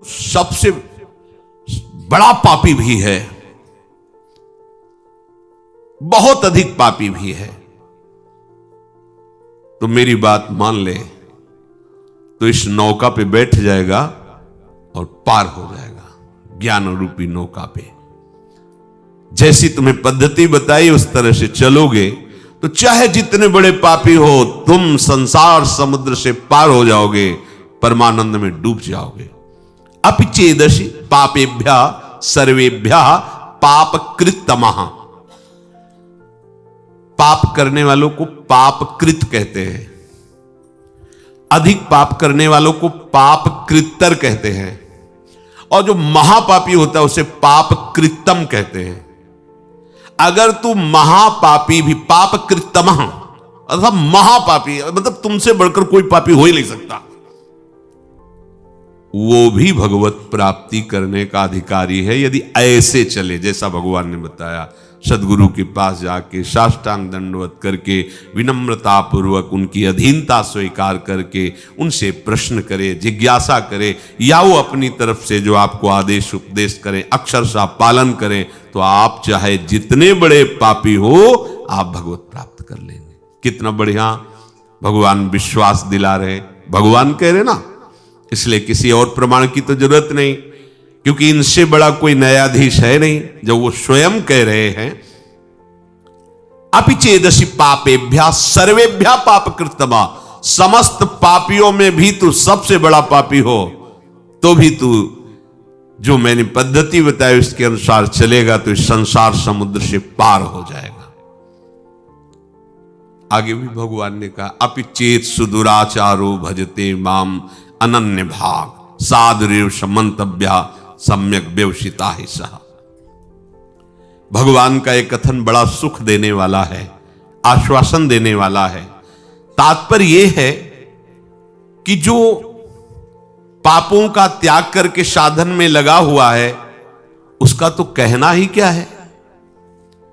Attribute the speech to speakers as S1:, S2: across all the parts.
S1: सबसे बड़ा पापी भी है, बहुत अधिक पापी भी है, तो मेरी बात मान ले तो इस नौका पे बैठ जाएगा और पार हो जाएगा ज्ञान रूपी नौका पे। जैसी तुम्हें पद्धति बताई उस तरह से चलोगे तो चाहे जितने बड़े पापी हो तुम संसार समुद्र से पार हो जाओगे, परमानंद में डूब जाओगे। अपिचेदशि पापेभ्य सर्वेभ्य पाप कृतमः। पाप करने वालों को पाप कृत कहते हैं, अधिक पाप करने वालों को पाप कृतर कहते हैं, और जो महापापी होता है उसे पाप कृतम कहते हैं। अगर तू महापापी भी पाप कृतम अर्थात महापापी, मतलब तुमसे बढ़कर कोई पापी हो ही नहीं सकता, वो भी भगवत प्राप्ति करने का अधिकारी है यदि ऐसे चले जैसा भगवान ने बताया। सदगुरु के पास जाके साष्टांग दंडवत करके विनम्रता पूर्वक उनकी अधीनता स्वीकार करके उनसे प्रश्न करे, जिज्ञासा करे, या वो अपनी तरफ से जो आपको आदेश उपदेश करें अक्षरशः पालन करें, तो आप चाहे जितने बड़े पापी हो आप भगवत प्राप्त कर लेंगे। कितना बढ़िया भगवान विश्वास दिला रहे, भगवान कह रहे ना, इसलिए किसी और प्रमाण की तो जरूरत नहीं, क्योंकि इनसे बड़ा कोई न्यायाधीश है नहीं। जब वो स्वयं कह रहे हैं अपिचेदशि पापेभ्य सर्वेभ्य पाप कृतमा, समस्त पापियों में भी तू सबसे बड़ा पापी हो तो भी तू जो मैंने पद्धति बताई उसके अनुसार चलेगा तो इस संसार समुद्र से पार हो जाएगा। आगे भी भगवान ने कहा अपिचेत सुदुराचारो भजते माम अनन्य भाग साधुरेव समंतव्या सम्यक व्यवसिता ही सह। भगवान का एक कथन बड़ा सुख देने वाला है, आश्वासन देने वाला है। तात्पर्य यह है कि जो पापों का त्याग करके साधन में लगा हुआ है उसका तो कहना ही क्या है।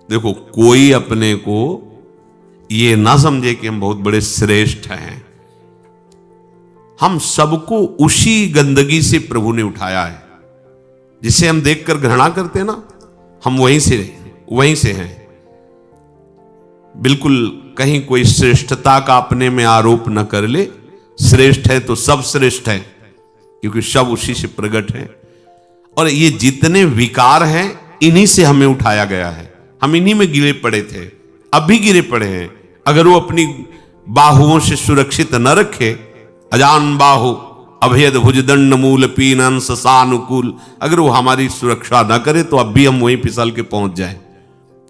S1: देखो, कोई अपने को ये ना समझे कि हम बहुत बड़े श्रेष्ठ हैं। हम सबको उसी गंदगी से प्रभु ने उठाया है जिसे हम देखकर घृणा करते हैं ना, हम वहीं से हैं। बिल्कुल कहीं कोई श्रेष्ठता का अपने में आरोप न कर ले। श्रेष्ठ है तो सब श्रेष्ठ है, क्योंकि सब उसी से प्रकट है। और ये जितने विकार हैं इन्हीं से हमें उठाया गया है। हम इन्हीं में गिरे पड़े थे, अब भी गिरे पड़े हैं। अगर वो अपनी बाहुओं से सुरक्षित न रखे, अजान बाहु अभेद भुजदंड मूल पीनन ससानुकूल, अगर वो हमारी सुरक्षा ना करे तो अब भी हम वहीं फिसल के पहुंच जाएं।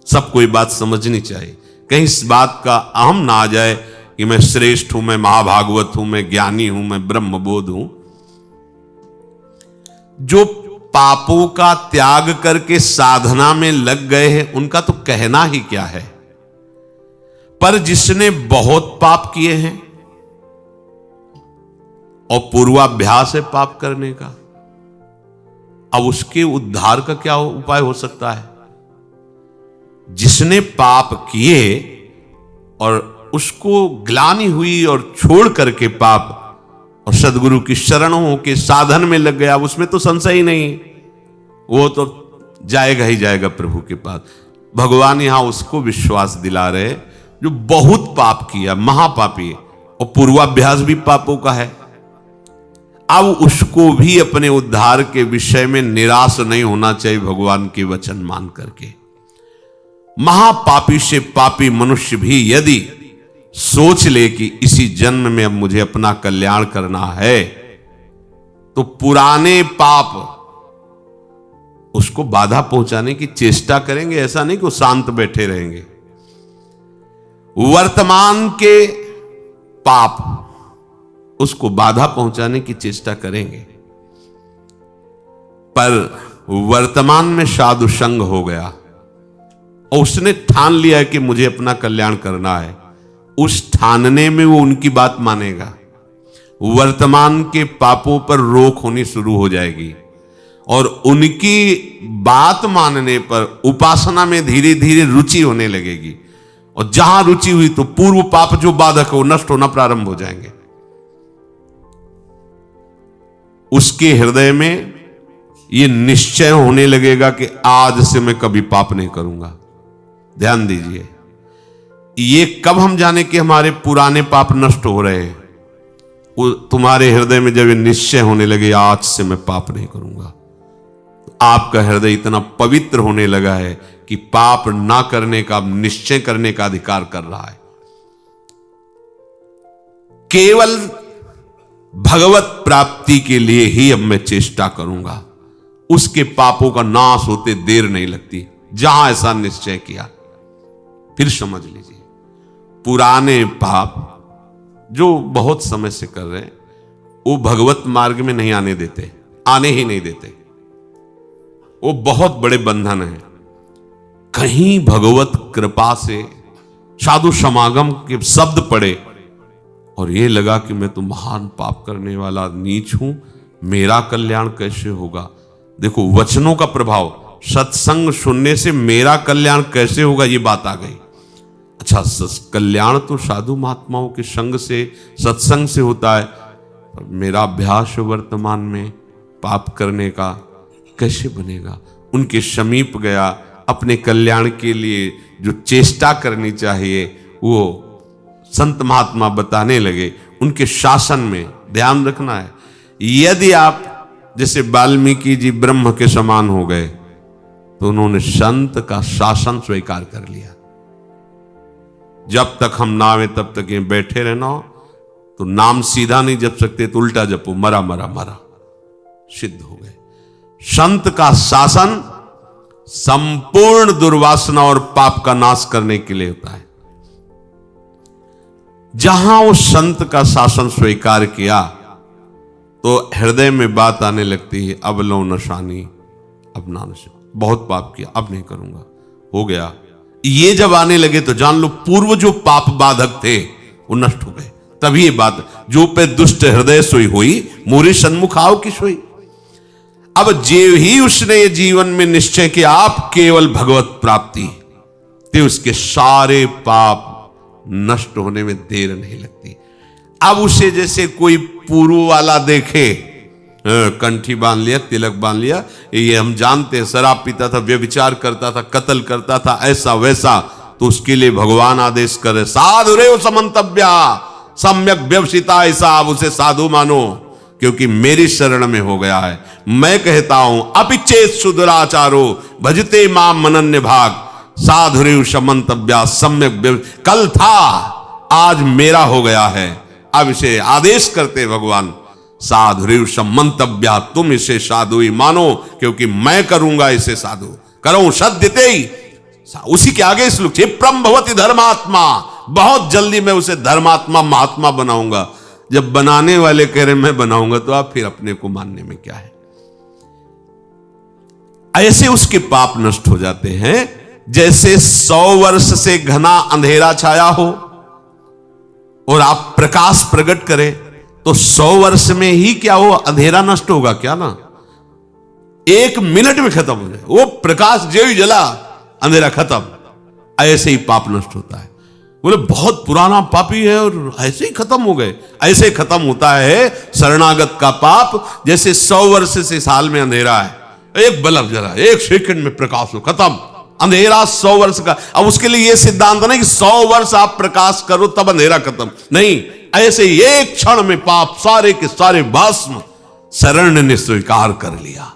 S1: सबको ये बात समझनी चाहिए, कहीं इस बात का अहम ना आ जाए कि मैं श्रेष्ठ हूं, मैं महाभागवत हूं, मैं ज्ञानी हूं, मैं ब्रह्मबोध हूं। जो पापों का त्याग करके साधना में लग गए हैं उनका तो कहना ही क्या है। पर जिसने बहुत पाप किए हैं और पूर्वाभ्यास है पाप करने का, अब उसके उद्धार का क्या उपाय हो सकता है। जिसने पाप किए और उसको ग्लानि हुई और छोड़ करके पाप और सदगुरु की शरण हो के साधन में लग गया, उसमें तो संशय ही नहीं, वो तो जाएगा ही जाएगा प्रभु के पास। भगवान यहां उसको विश्वास दिला रहे जो बहुत पाप किया, महापापी, और पूर्वाभ्यास भी पापों का है। अब उसको भी अपने उद्धार के विषय में निराश नहीं होना चाहिए भगवान के वचन मान करके। महापापी से पापी मनुष्य भी यदि सोच ले कि इसी जन्म में अब मुझे अपना कल्याण करना है, तो पुराने पाप उसको बाधा पहुंचाने की चेष्टा करेंगे। ऐसा नहीं कि वो शांत बैठे रहेंगे। वर्तमान के पाप उसको बाधा पहुंचाने की चेष्टा करेंगे। पर वर्तमान में साधु संग हो गया और उसने ठान लिया कि मुझे अपना कल्याण करना है, उस ठानने में वो उनकी बात मानेगा। वर्तमान के पापों पर रोक होनी शुरू हो जाएगी और उनकी बात मानने पर उपासना में धीरे धीरे रुचि होने लगेगी। और जहां रुचि हुई तो पूर्व पाप जो बाधक हो नष्ट होना प्रारंभ हो जाएंगे। उसके हृदय में ये निश्चय होने लगेगा कि आज से मैं कभी पाप नहीं करूंगा। ध्यान दीजिए, ये कब हम जाने कि हमारे पुराने पाप नष्ट हो रहे हैं? तुम्हारे हृदय में जब ये निश्चय होने लगे आज से मैं पाप नहीं करूंगा, तो आपका हृदय इतना पवित्र होने लगा है कि पाप ना करने का, निश्चय करने का अधिकार कर रहा है। केवल भगवत प्राप्ति के लिए ही अब मैं चेष्टा करूंगा। उसके पापों का नाश होते देर नहीं लगती। जहां ऐसा निश्चय किया, फिर समझ लीजिए, पुराने पाप जो बहुत समय से कर रहे हैं, वो भगवत मार्ग में नहीं आने देते, आने ही नहीं देते। वो बहुत बड़े बंधन है। कहीं भगवत कृपा से साधु समागम के शब्द पड़े और ये लगा कि मैं तो महान पाप करने वाला नीच हूं, मेरा कल्याण कैसे होगा? देखो, वचनों का प्रभाव, सत्संग सुनने से मेरा कल्याण कैसे होगा, ये बात आ गई। अच्छा, कल्याण तो साधु महात्माओं के संग से, सत्संग से होता है, मेरा अभ्यास वर्तमान में पाप करने का कैसे बनेगा? उनके समीप गया, अपने कल्याण के लिए जो चेष्टा करनी चाहिए वो संत महात्मा बताने लगे। उनके शासन में ध्यान रखना है। यदि आप जैसे वाल्मीकि जी ब्रह्म के समान हो गए, तो उन्होंने संत का शासन स्वीकार कर लिया। जब तक हम ना आवे तब तक ये बैठे रहना हो, तो नाम सीधा नहीं जप सकते तो उल्टा जपो, मरा मरा मरा, सिद्ध हो गए। संत का शासन संपूर्ण दुर्वासना और पाप का नाश करने के लिए होता है। जहां उस संत का शासन स्वीकार किया तो हृदय में बात आने लगती है, अब लो नशानी, अब ना नशा, बहुत पाप किया, अब नहीं करूंगा, हो गया। ये जब आने लगे तो जान लो पूर्व जो पाप बाधक थे वो नष्ट हो गए। तभी ये बात, जो पे दुष्ट हृदय सोई हुई, मोरे सन्मुख आओ की सोई। अब जे ही उसने जीवन में निश्चय किया आप केवल भगवत प्राप्ति, तो उसके सारे पाप नष्ट होने में देर नहीं लगती। अब उसे जैसे कोई पूर्व वाला देखे, कंठी बांध लिया, तिलक बांध लिया, ये हम जानते हैं, शराब पीता था, व्यभिचार करता था, कत्ल करता था, ऐसा वैसा, तो उसके लिए भगवान आदेश करे, साधु रे समंतव्या सम्यक व्यवसिता, ऐसा आप उसे साधु मानो, क्योंकि मेरी शरण में हो गया है। मैं कहता हूं अपिचेत सुदुराचारो भजते माम मनन्य भाग, साधु रे समंतव्या सम्यक, कल था आज मेरा हो गया है। अब इसे आदेश करते भगवान, साधु सम्मंतव्या, तुम इसे साधु ही मानो, क्योंकि मैं करूंगा इसे साधु, करो सद्यते ही। उसी के आगे श्लोक, क्षिप्रम भवति धर्मात्मा, बहुत जल्दी मैं उसे धर्मात्मा महात्मा बनाऊंगा। जब बनाने वाले कह रहे मैं बनाऊंगा, तो आप फिर अपने को मानने में क्या है? ऐसे उसके पाप नष्ट हो जाते हैं जैसे 100 वर्ष से घना अंधेरा छाया हो और आप प्रकाश प्रकट करें, तो 100 वर्ष में ही क्या हो, अंधेरा नष्ट होगा क्या? ना, 1 मिनट में खत्म हो जाए वो प्रकाश, जो ही जला अंधेरा खत्म। ऐसे ही पाप नष्ट होता है। बोले बहुत पुराना पापी है और ऐसे ही खत्म हो गए, ऐसे खत्म होता है शरणागत का पाप। जैसे 100 वर्ष से साल में अंधेरा है, एक बल्ब जला, 1 सेकंड में प्रकाश हो, खत्म अंधेरा 100 वर्ष का। अब उसके लिए यह सिद्धांत नहीं कि 100 वर्ष आप प्रकाश करो तब अंधेरा खत्म, नहीं, ऐसे एक क्षण में पाप सारे के सारे भस्म शरण ने स्वीकार कर लिया।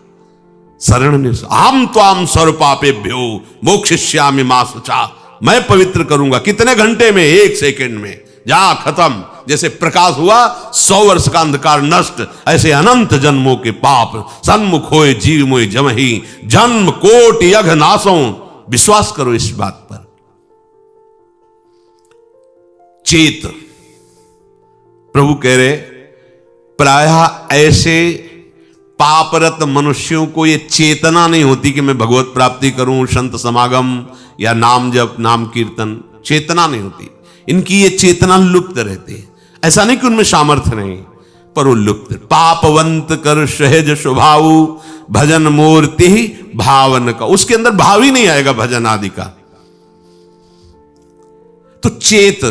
S1: शरण ने, हम त्वाम सर्वपापेभ्यो मोक्षयिष्यामि मा शुचा, मैं पवित्र करूंगा। कितने घंटे में? 1 सेकंड में, जा खत्म। जैसे प्रकाश हुआ 100 वर्ष का अंधकार नष्ट, ऐसे अनंत जन्मों के पाप सन्मुख होए जीव मोय जमहि, जन्म कोटि यघ नासों। विश्वास करो इस बात पर। चेत, प्रभु कह रहे, प्रायः ऐसे पापरत मनुष्यों को ये चेतना नहीं होती कि मैं भगवत प्राप्ति करूं, संत समागम या नाम जप, नाम कीर्तन, चेतना नहीं होती इनकी। ये चेतना लुप्त रहती है। ऐसा नहीं कि उनमें सामर्थ्य नहीं, पर वो लुप्त। पापवंत कर सहज स्वभाव, भजन मूर्ति भावन का, उसके अंदर भाव ही नहीं आएगा भजन आदि का। तो चेत,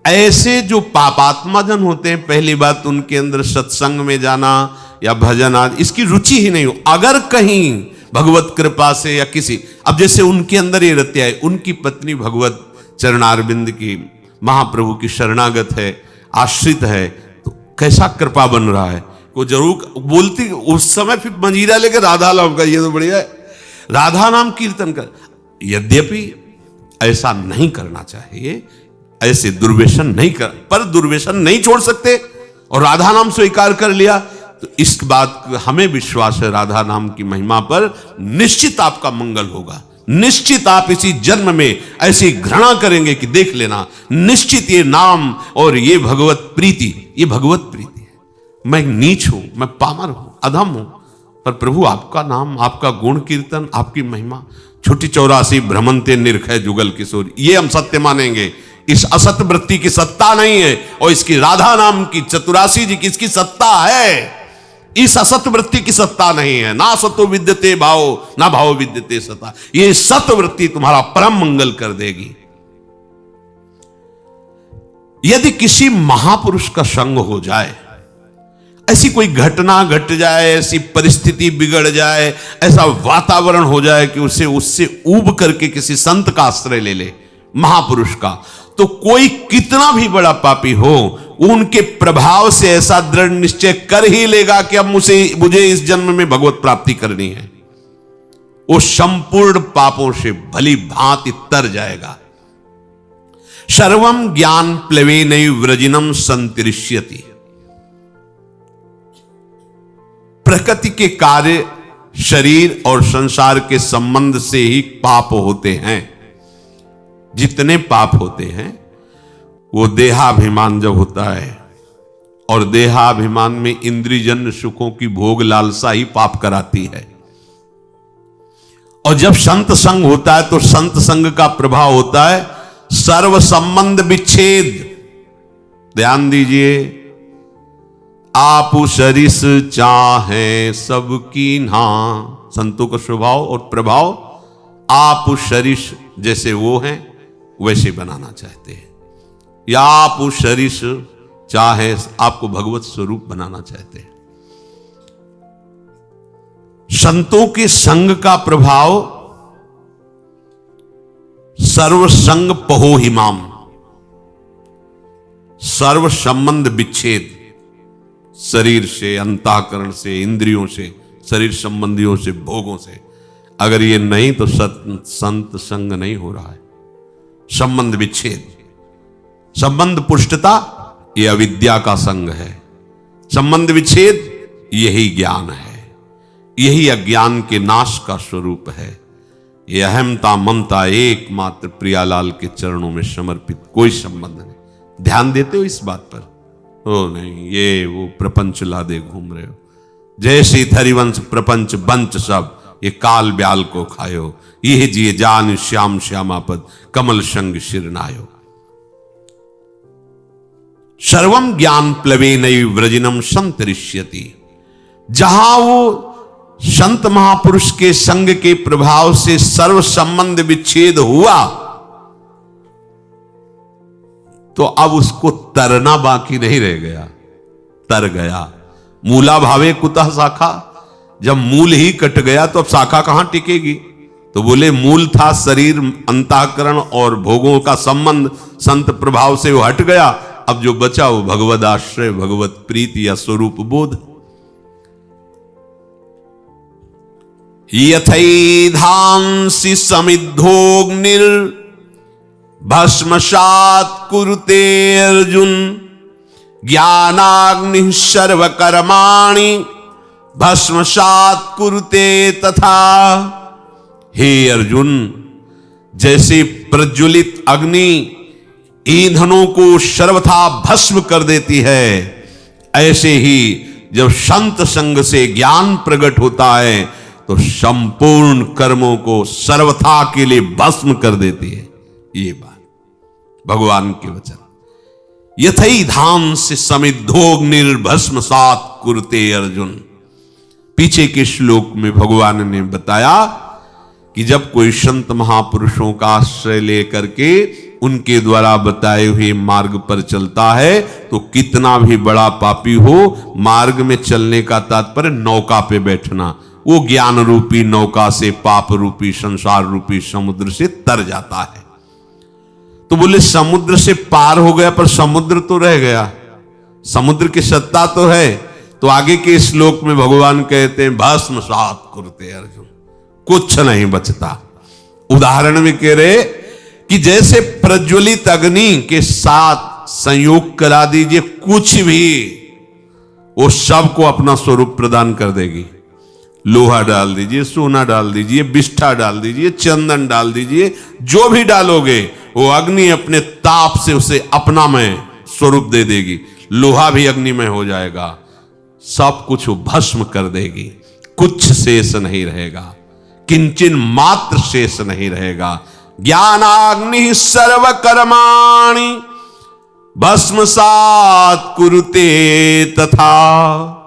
S1: ऐसे जो पापात्मा जन होते हैं, पहली बात उनके अंदर सत्संग में जाना, या भजन आदि इसकी रुचि ही नहीं हो, अगर कहीं भगवत कृपा से या किसी, अब जैसे उनके अंदर ये रत्या है, उनकी पत्नी भगवत चरणारविंद की महाप्रभु की शरणागत है, आश्रित है, तो कैसा कृपा बन रहा है। वो जरूर बोलती उस समय फिर मंजीरा लेके राधा नाम का, ये तो बढ़िया है, राधा नाम कीर्तन कर। यद्यपि ऐसा नहीं करना चाहिए, ऐसे दुर्व्यसन नहीं कर, पर दुर्व्यसन नहीं छोड़ सकते और राधा नाम स्वीकार कर लिया तो इस बात हमें विश्वास है राधा नाम की महिमा पर निश्चित आपका मंगल होगा। निश्चित आप इसी जन्म में ऐसी घृणा करेंगे कि देख लेना, निश्चित ये नाम और ये भगवत प्रीति, ये भगवत प्रीति है। मैं नीच हूं, मैं पामर हूं, अधम हूं, पर प्रभु आपका नाम, आपका गुण कीर्तन, आपकी महिमा, छुट्टी 84 भ्रमंते निरखय जुगल किशोर, ये हम सत्य मानेंगे। इस असत वृत्ति की सत्ता नहीं है और इसकी राधा नाम की चतुरासी जी की इसकी सत्ता है, इस असत वृत्ति की सत्ता नहीं है। ना सतो विद्यते भाव, ना भाव विद्यते सता, ये सत वृत्ति तुम्हारा परम मंगल कर देगी। यदि किसी महापुरुष का संग हो जाए, ऐसी कोई घटना घट जाए, ऐसी परिस्थिति बिगड़ जाए, ऐसा वातावरण हो जाए कि उसे उससे ऊब करके किसी संत का आश्रय ले ले, महापुरुष का, तो कोई कितना भी बड़ा पापी हो उनके प्रभाव से ऐसा दृढ़ निश्चय कर ही लेगा कि अब मुझे इस जन्म में भगवत प्राप्ति करनी है। वो संपूर्ण पापों से भली भांति तर जाएगा। सर्वम ज्ञान प्लवेनैव व्रजिनम संतरिष्यति, प्रकृति के कार्य शरीर और संसार के संबंध से ही पाप होते हैं। जितने पाप होते हैं वो देहाभिमान जब होता है, और देहाभिमान में इंद्रियजन्य सुखों की भोग लालसा ही पाप कराती है। और जब संत संग होता है तो संत संग का प्रभाव होता है सर्व संबंध विच्छेद। ध्यान दीजिए, आप सरिस चाहे सबकी ना, संतों का स्वभाव और प्रभाव आप सरिस जैसे वो हैं वैसे बनाना चाहते हैं, या आप सरिस चाहे आपको भगवत स्वरूप बनाना चाहते हैं। संतों के संग का प्रभाव सर्व संग पहो हिमाम, सर्व संबंध विच्छेद, शरीर से, अंतःकरण से, इंद्रियों से, शरीर संबंधियों से, भोगों से। अगर ये नहीं तो संत संग नहीं हो रहा है। संबंध विच्छेद, संबंध पुष्टता, ये अविद्या का संग है। संबंध विच्छेद यही ज्ञान है, यही अज्ञान के नाश का स्वरूप है। ये अहमता ममता एकमात्र प्रियालाल के चरणों में समर्पित, कोई संबंध नहीं। ध्यान देते हो इस बात पर? ओ नहीं, ये वो प्रपंच लादे घूम रहे हो, जैसे हरिवंश प्रपंच बंच सब ये काल ब्याल को खायो, ये जिए जान श्याम श्यामापद कमल संग शिरनायो। सर्वम ज्ञान प्लवेनैव व्रजिनम संतरिष्यति, जहां वो संत महापुरुष के संग के प्रभाव से सर्व संबंध विच्छेद हुआ तो अब उसको तरना बाकी नहीं रह गया, तर गया। मूला भावे कुतः शाखा, जब मूल ही कट गया तो अब शाखा कहां टिकेगी? तो बोले मूल था शरीर, अंतःकरण और भोगों का संबंध, संत प्रभाव से वो हट गया। अब जो बचा वो भगवद आश्रय, भगवत प्रीति या स्वरूप बोध। यथैधांसि समिद्धोऽग्निर् भस्मसात् कुरुते अर्जुन, ज्ञानाग्निः सर्वकर्माणि भस्मसात् कुरुते तथा। हे अर्जुन, जैसे प्रज्वलित अग्नि ईंधनों को सर्वथा भस्म कर देती है, ऐसे ही जब संत संग से ज्ञान प्रकट होता है तो संपूर्ण कर्मों को सर्वथा के लिए भस्म कर देती है। ये बात भगवान के वचन। यथैधांसि समिद्धोऽग्निर्भस्मसात् कुरुते अर्जुन। पीछे के श्लोक में भगवान ने बताया कि जब कोई संत महापुरुषों का आश्रय लेकर के उनके द्वारा बताए हुए मार्ग पर चलता है तो कितना भी बड़ा पापी हो, मार्ग में चलने का तात्पर्य नौका पे बैठना, वो ज्ञान रूपी नौका से पाप रूपी संसार रूपी समुद्र से तर जाता है। तो बोले समुद्र से पार हो गया, पर समुद्र तो रह गया, समुद्र की सत्ता तो है। तो आगे के श्लोक में भगवान कहते हैं भस्मसात् कुरुते अर्जुन, कुछ नहीं बचता। उदाहरण में कह रहे कि जैसे प्रज्वलित अग्नि के साथ संयोग करा दीजिए, कुछ भी वो सबको अपना स्वरूप प्रदान कर देगी। लोहा डाल दीजिए, सोना डाल दीजिए, बिष्ठा डाल दीजिए, चंदन डाल दीजिए, जो भी डालोगे वो अग्नि अपने ताप से उसे अपनामय स्वरूप दे देगी। लोहा भी अग्निमय हो जाएगा, सब कुछ वो भस्म कर देगी, कुछ शेष नहीं रहेगा, किंचन मात्र शेष नहीं रहेगा। ज्ञानाग्नि सर्व कर्माणि भस्मसात् कुरुते तथा।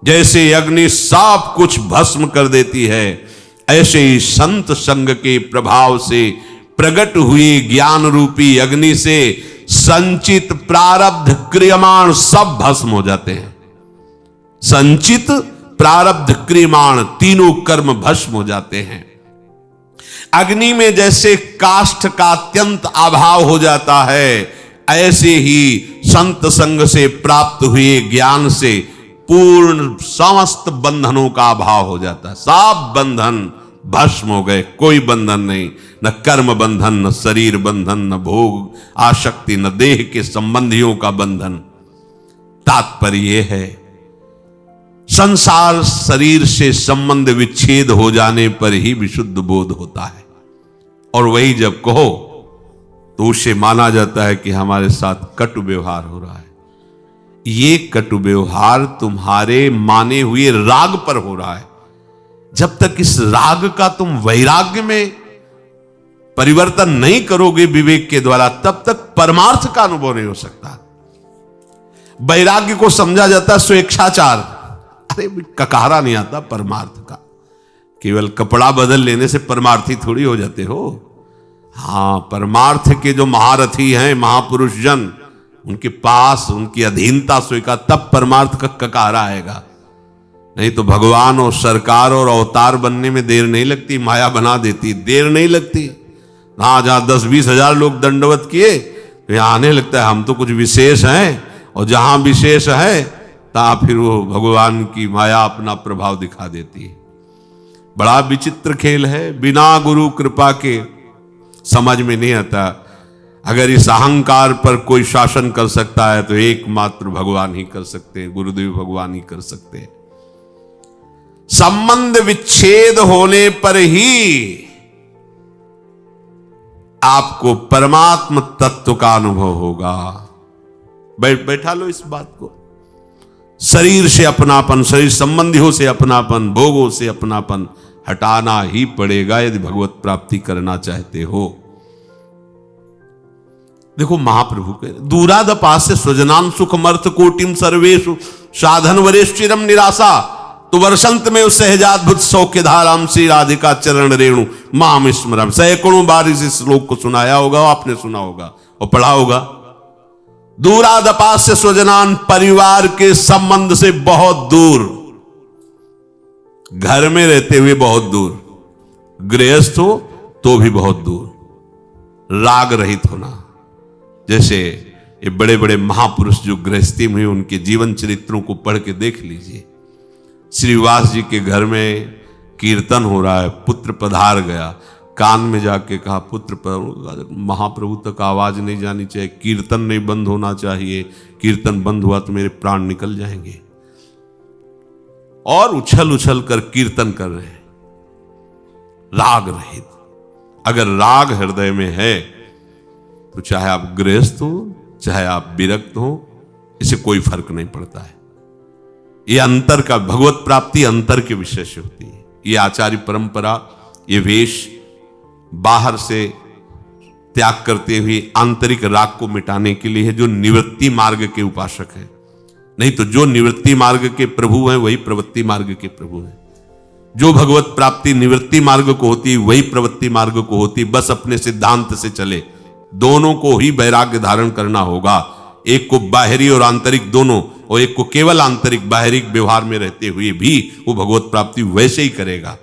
S1: जैसे अग्नि सब कुछ भस्म कर देती है, ऐसे ही संत संग के प्रभाव से प्रकट हुई ज्ञान रूपी अग्नि से संचित प्रारब्ध क्रियमाण सब भस्म हो जाते हैं। संचित प्रारब्ध क्रियमाण तीनों कर्म भस्म हो जाते हैं। अग्नि में जैसे काष्ठ का अत्यंत अभाव हो जाता है, ऐसे ही संत संग से प्राप्त हुए ज्ञान से पूर्ण समस्त बंधनों का अभाव हो जाता है। सब बंधन भस्म हो गए, कोई बंधन नहीं, न कर्म बंधन, न शरीर बंधन, न भोग आसक्ति, न देह के संबंधियों का बंधन। तात्पर्य यह है संसार शरीर से संबंध विच्छेद हो जाने पर ही विशुद्ध बोध होता है। और वही जब कहो तो उसे माना जाता है कि हमारे साथ कटु व्यवहार हो रहा है। ये कटु व्यवहार तुम्हारे माने हुए राग पर हो रहा है। जब तक इस राग का तुम वैराग्य में परिवर्तन नहीं करोगे विवेक के द्वारा, तब तक परमार्थ का अनुभव नहीं हो सकता। वैराग्य को समझा जाता है स्वेच्छाचार। अरे ककारा नहीं आता परमार्थ का। केवल कपड़ा बदल लेने से परमार्थी थोड़ी हो जाते हो। हाँ, परमार्थ के जो महारथी हैं, महापुरुष जन, उनके पास उनकी अधीनता स्वीकार, तब परमार्थ का ककारा आएगा। नहीं तो भगवान और सरकार और अवतार बनने में देर नहीं लगती, माया बना देती, देर नहीं लगती। हाँ, जहां 10-20 हजार लोग दंडवत किए तो यहां आने लगता है हम तो कुछ विशेष हैं, और जहां विशेष है तहां फिर वो भगवान की माया अपना प्रभाव दिखा देती है। बड़ा विचित्र खेल है, बिना गुरु कृपा के समझ में नहीं आता। अगर इस अहंकार पर कोई शासन कर सकता है तो एकमात्र भगवान ही कर सकते हैं, गुरुदेव भगवान ही कर सकते हैं। संबंध विच्छेद होने पर ही आपको परमात्म तत्व का अनुभव होगा। बैठा लो इस बात को। शरीर से अपनापन, शरीर संबंधियों से अपनापन, भोगों से अपनापन हटाना ही पड़ेगा यदि भगवत प्राप्ति करना चाहते हो। देखो महाप्रभु के दूरादपास्य स्वजनान सुखमर्थ कोटिम सर्वेषु साधन वरेश्चिरम निराशा तो वर्षंत में उस सहजाद्भुत सौख्य धाराम श्री राधिका चरण रेणु माम स्मरम। सैकड़ों बार इस श्लोक को सुनाया होगा, आपने सुना होगा और पढ़ा होगा। दूरादपास्य स्वजनान, परिवार के संबंध से बहुत दूर, घर में रहते हुए बहुत दूर, गृहस्थ हो तो भी बहुत दूर, राग रहित होना। जैसे ये बड़े बड़े महापुरुष जो गृहस्थी में, उनके जीवन चरित्रों को पढ़ के देख लीजिए। श्रीवास जी के घर में कीर्तन हो रहा है, पुत्र पधार गया, कान में जाके कहा पुत्र महाप्रभु तक आवाज नहीं जानी चाहिए, कीर्तन नहीं बंद होना चाहिए, कीर्तन बंद हुआ तो मेरे प्राण निकल जाएंगे। और उछल उछल कर कीर्तन कर रहे हैं, राग रहित। अगर राग हृदय में है तो चाहे आप गृहस्थ हो, चाहे आप विरक्त हो, इसे कोई फर्क नहीं पड़ता है। ये अंतर का, भगवत प्राप्ति अंतर के विषय से होती है। ये आचार्य परंपरा, ये वेश बाहर से त्याग करते हुए आंतरिक राग को मिटाने के लिए है, जो निवृत्ति मार्ग के उपासक हैं। नहीं तो जो निवृत्ति मार्ग के प्रभु हैं वही प्रवृत्ति मार्ग के प्रभु हैं। जो भगवत प्राप्ति निवृत्ति मार्ग को होती वही प्रवृत्ति मार्ग को होती। बस अपने सिद्धांत से चले, दोनों को ही वैराग्य धारण करना होगा। एक को बाहरी और आंतरिक दोनों, और एक को केवल आंतरिक बाहरी व्यवहार में रहते हुए भी वो भगवत प्राप्ति वैसे ही करेगा।